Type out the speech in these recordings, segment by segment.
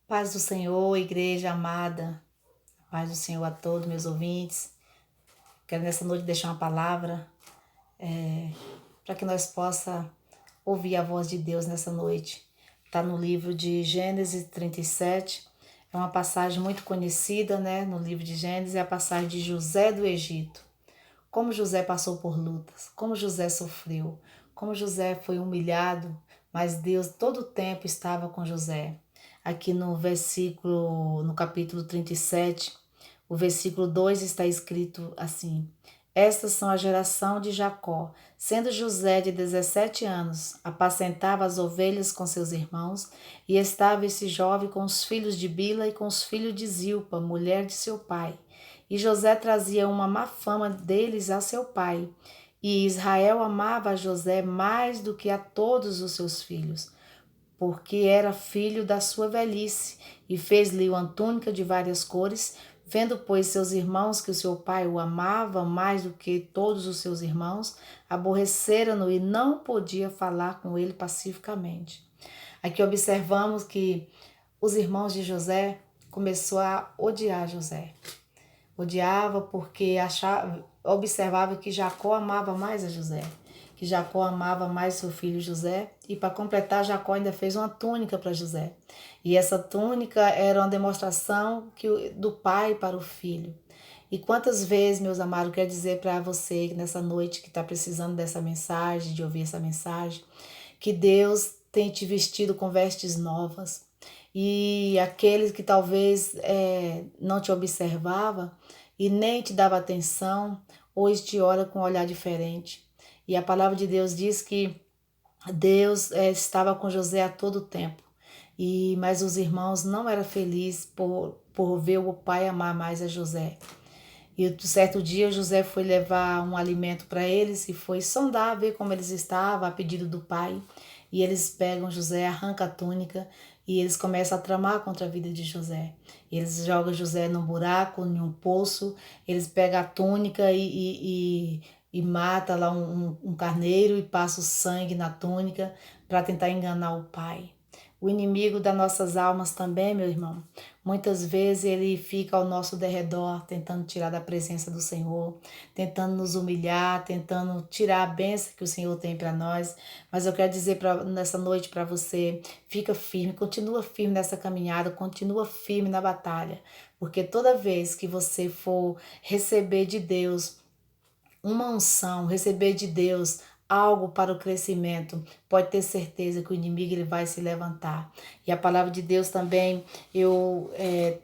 Paz do Senhor, igreja amada, paz do Senhor a todos meus ouvintes. Quero nessa noite deixar uma palavra para que nós possa ouvir a voz de Deus nessa noite. Está no livro de Gênesis 37, é uma passagem muito conhecida, né? No livro de Gênesis é a passagem de José do Egito. Como José passou por lutas, como José sofreu, como José foi humilhado, mas Deus todo o tempo estava com José. Aqui no capítulo 37, o versículo 2 está escrito assim: Estas são a geração de Jacó. Sendo José de 17 anos, apacentava as ovelhas com seus irmãos, e estava esse jovem com os filhos de Bila e com os filhos de Zilpa, mulher de seu pai. E José trazia uma má fama deles a seu pai. E Israel amava a José mais do que a todos os seus filhos, porque era filho da sua velhice, e fez-lhe uma túnica de várias cores. Vendo, pois, seus irmãos que o seu pai o amava mais do que todos os seus irmãos, aborreceram-no e não podia falar com ele pacificamente. Aqui observamos que os irmãos de José começaram a odiar José. Odiava porque observava que Jacó amava mais a José, que Jacó amava mais seu filho José, e para completar, Jacó ainda fez uma túnica para José. E essa túnica era uma demonstração do pai para o filho. E quantas vezes, meus amados, eu quero dizer para você nessa noite que está precisando dessa mensagem, de ouvir essa mensagem, que Deus tem te vestido com vestes novas. E aqueles que talvez não te observava e nem te dava atenção, hoje te olha com um olhar diferente. E a palavra de Deus diz que Deus estava com José a todo tempo. Mas os irmãos não eram felizes por ver o pai amar mais a José. E certo dia José foi levar um alimento para eles e foi sondar, ver como eles estavam, a pedido do pai. E eles pegam José, arrancam a túnica e eles começam a tramar contra a vida de José. Eles jogam José num buraco, em um poço, eles pegam a túnica e mata lá um carneiro e passa o sangue na túnica para tentar enganar o pai. O inimigo das nossas almas também, meu irmão, muitas vezes ele fica ao nosso derredor, tentando tirar da presença do Senhor, tentando nos humilhar, tentando tirar a bênção que o Senhor tem para nós. Mas eu quero dizer nessa noite para você, fica firme, continua firme nessa caminhada, continua firme na batalha, porque toda vez que você for receber de Deus uma unção, receber de Deus algo para o crescimento, pode ter certeza que o inimigo ele vai se levantar. E a palavra de Deus também, eu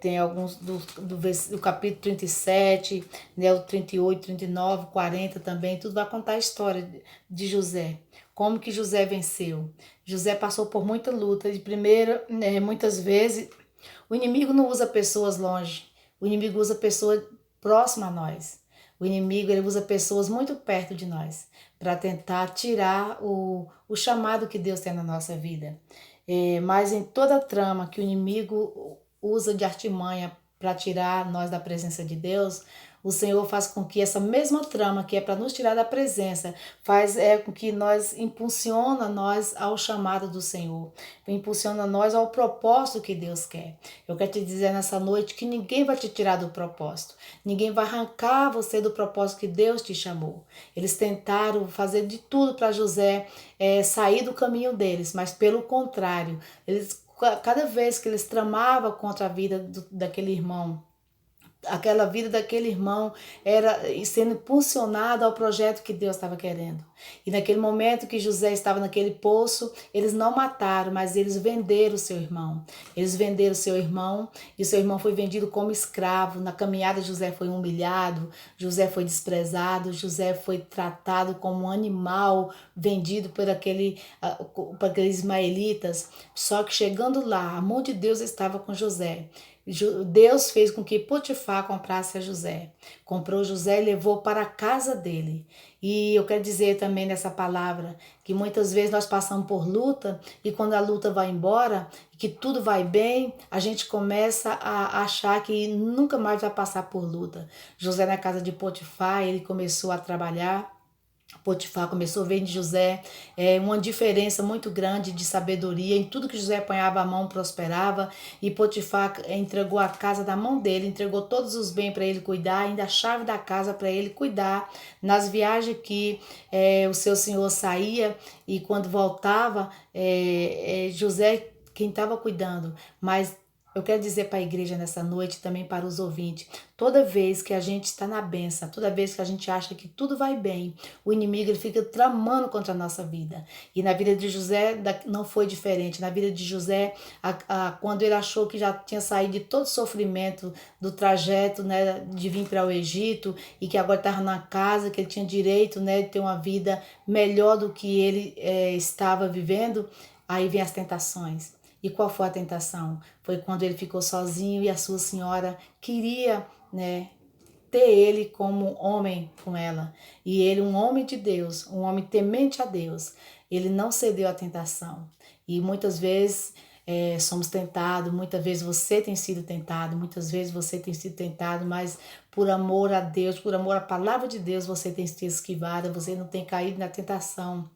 tenho alguns do capítulo 37, né, o 38, 39, 40 também, tudo vai contar a história de José. Como que José venceu? José passou por muita luta. De primeira, muitas vezes, o inimigo não usa pessoas longe, o inimigo usa pessoas próximas a nós. O inimigo ele usa pessoas muito perto de nós para tentar tirar o chamado que Deus tem na nossa vida. Mas em toda trama que o inimigo usa de artimanha para tirar nós da presença de Deus, o Senhor faz com que essa mesma trama que é para nos tirar da presença, faz com que impulsiona nós ao chamado do Senhor, impulsiona nós ao propósito que Deus quer. Eu quero te dizer nessa noite que ninguém vai te tirar do propósito, ninguém vai arrancar você do propósito que Deus te chamou. Eles tentaram fazer de tudo para José sair do caminho deles, mas pelo contrário, cada vez que eles tramavam contra a vida daquele irmão, aquela vida daquele irmão era sendo impulsionada ao projeto que Deus estava querendo. E naquele momento que José estava naquele poço, eles não mataram, mas eles venderam o seu irmão. Eles venderam o seu irmão e o seu irmão foi vendido como escravo. Na caminhada José foi humilhado, José foi desprezado, José foi tratado como um animal vendido por aqueles ismaelitas. Só que chegando lá, a mão de Deus estava com José. Deus fez com que Potifar comprasse a José. Comprou José e levou para a casa dele. E eu quero dizer também nessa palavra que muitas vezes nós passamos por luta e quando a luta vai embora, que tudo vai bem, a gente começa a achar que nunca mais vai passar por luta. José na casa de Potifar, ele começou a trabalhar. Potifar começou a ver em José uma diferença muito grande de sabedoria. Em tudo que José apanhava a mão prosperava. E Potifar entregou a casa da mão dele, entregou todos os bens para ele cuidar, ainda a chave da casa para ele cuidar. Nas viagens que o seu senhor saía e quando voltava, José quem estava cuidando. Mas eu quero dizer para a igreja nessa noite, também para os ouvintes, toda vez que a gente está na benção, toda vez que a gente acha que tudo vai bem, o inimigo ele fica tramando contra a nossa vida. E na vida de José não foi diferente. Na vida de José, quando ele achou que já tinha saído de todo o sofrimento do trajeto, né, de vir para o Egito e que agora estava na casa, que ele tinha direito, né, de ter uma vida melhor do que ele estava vivendo, aí vem as tentações. E qual foi a tentação? Foi quando ele ficou sozinho e a sua senhora queria, né, ter ele como homem com ela. E ele, um homem de Deus, um homem temente a Deus, ele não cedeu à tentação. E muitas vezes somos tentados, muitas vezes você tem sido tentado, muitas vezes você tem sido tentado, mas por amor a Deus, por amor à palavra de Deus, você tem sido esquivada, você não tem caído na tentação.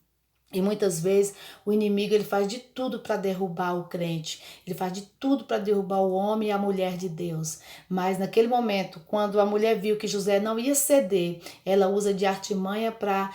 E muitas vezes o inimigo ele faz de tudo para derrubar o crente, ele faz de tudo para derrubar o homem e a mulher de Deus. Mas naquele momento, quando a mulher viu que José não ia ceder, ela usa de artimanha para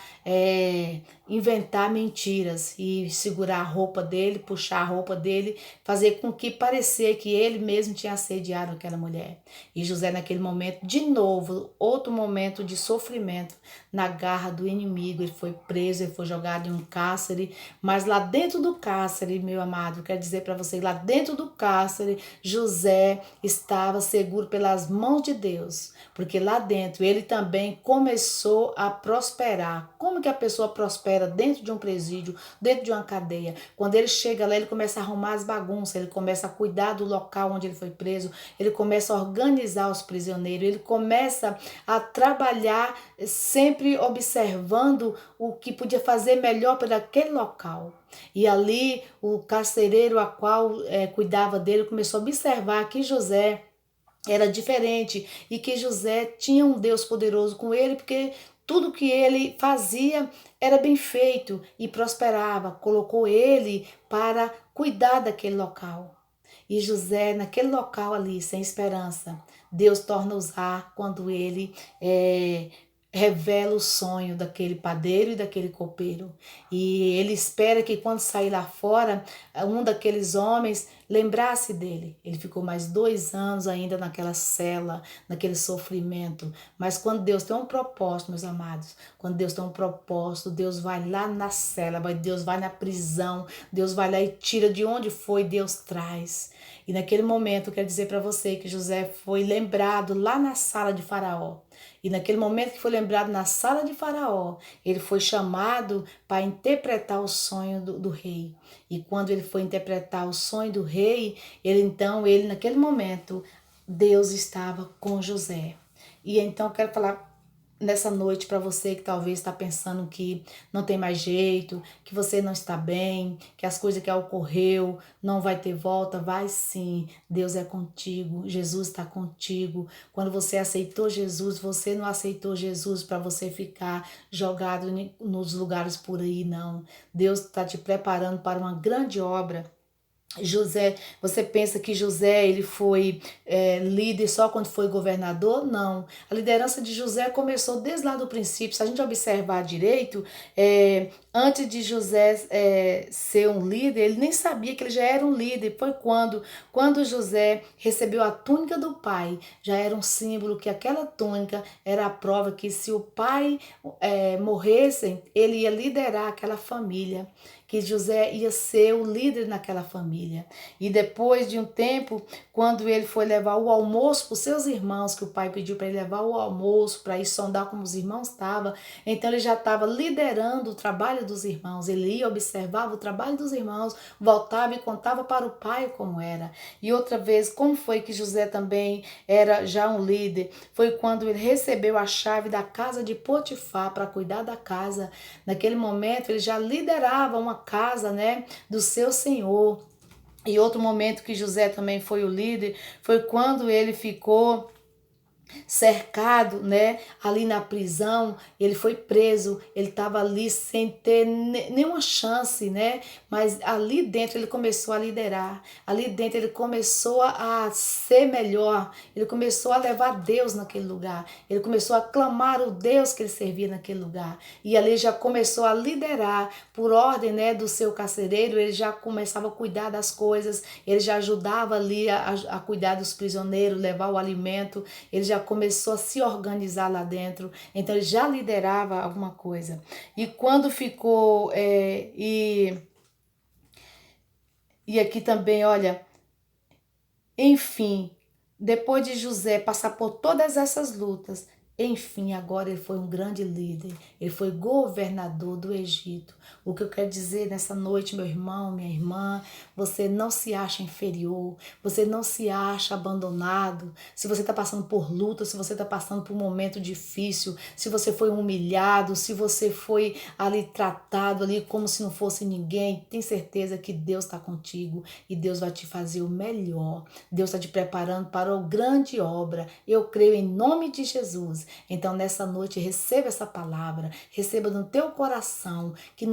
inventar mentiras e segurar a roupa dele, puxar a roupa dele, fazer com que parecer que ele mesmo tinha assediado aquela mulher. E José naquele momento, de novo, outro momento de sofrimento na garra do inimigo, ele foi preso, ele foi jogado em um cárcere, mas lá dentro do cárcere, meu amado, quero dizer para você, lá dentro do cárcere, José estava seguro pelas mãos de Deus, porque lá dentro ele também começou a prosperar. Como que a pessoa prospera dentro de um presídio, dentro de uma cadeia? Quando ele chega lá, ele começa a arrumar as bagunças, ele começa a cuidar do local onde ele foi preso, ele começa a organizar os prisioneiros, ele começa a trabalhar sempre observando o que podia fazer melhor para aquele local. E ali o carcereiro a qual cuidava dele começou a observar que José era diferente e que José tinha um Deus poderoso com ele, porque tudo que ele fazia era bem feito e prosperava. Colocou ele para cuidar daquele local. E José, naquele local ali, sem esperança, Deus torna usar quando ele revela o sonho daquele padeiro e daquele copeiro. E ele espera que quando sair lá fora, um daqueles homens lembrasse dele. Ele ficou mais 2 anos ainda naquela cela, naquele sofrimento. Mas quando Deus tem um propósito, meus amados, quando Deus tem um propósito, Deus vai lá na cela, Deus vai na prisão, Deus vai lá e tira de onde foi, Deus traz. E naquele momento, eu quero dizer para você que José foi lembrado lá na sala de Faraó. E naquele momento que foi lembrado na sala de Faraó, ele foi chamado para interpretar o sonho do rei. E quando ele foi interpretar o sonho do rei, ele naquele momento, Deus estava com José. E então eu quero falar nessa noite para você que talvez está pensando que não tem mais jeito, que você não está bem, que as coisas que ocorreu não vai ter volta. Vai sim, Deus é contigo, Jesus está contigo. Quando você aceitou Jesus, você não aceitou Jesus para você ficar jogado nos lugares por aí, não. Deus está te preparando para uma grande obra. José, você pensa que José ele foi líder só quando foi governador? Não. A liderança de José começou desde lá do princípio. Se a gente observar direito, antes de José ser um líder, ele nem sabia que ele já era um líder. Foi quando José recebeu a túnica do pai, já era um símbolo que aquela túnica era a prova que se o pai morresse, ele ia liderar aquela família, que José ia ser o líder naquela família. E depois de um tempo, quando ele foi levar o almoço para os seus irmãos, que o pai pediu para ele levar o almoço, para ir sondar como os irmãos estavam, então ele já estava liderando o trabalho dos irmãos. Ele ia, observava o trabalho dos irmãos, voltava e contava para o pai como era. E outra vez, como foi que José também era já um líder? Foi quando ele recebeu a chave da casa de Potifar para cuidar da casa. Naquele momento, ele já liderava uma casa, né, do seu senhor. E outro momento que José também foi o líder foi quando ele ficou cercado, né, ali na prisão, ele foi preso, ele estava ali sem ter nenhuma chance, né, mas ali dentro ele começou a liderar, ali dentro ele começou a ser melhor, ele começou a levar Deus naquele lugar, ele começou a clamar o Deus que ele servia naquele lugar, e ali já começou a liderar, por ordem, né, do seu carcereiro, ele já começava a cuidar das coisas, ele já ajudava ali a cuidar dos prisioneiros, levar o alimento, ele já começou a se organizar lá dentro, então ele já liderava alguma coisa. E quando ficou, e aqui também, olha, enfim, depois de José passar por todas essas lutas, enfim, agora ele foi um grande líder, ele foi governador do Egito. O que eu quero dizer nessa noite, meu irmão, minha irmã, você não se acha inferior, você não se acha abandonado. Se você está passando por luta, se você está passando por um momento difícil, se você foi humilhado, se você foi ali tratado ali como se não fosse ninguém, tem certeza que Deus está contigo e Deus vai te fazer o melhor. Deus está te preparando para a grande obra. Eu creio em nome de Jesus. Então, nessa noite, receba essa palavra, receba no teu coração, que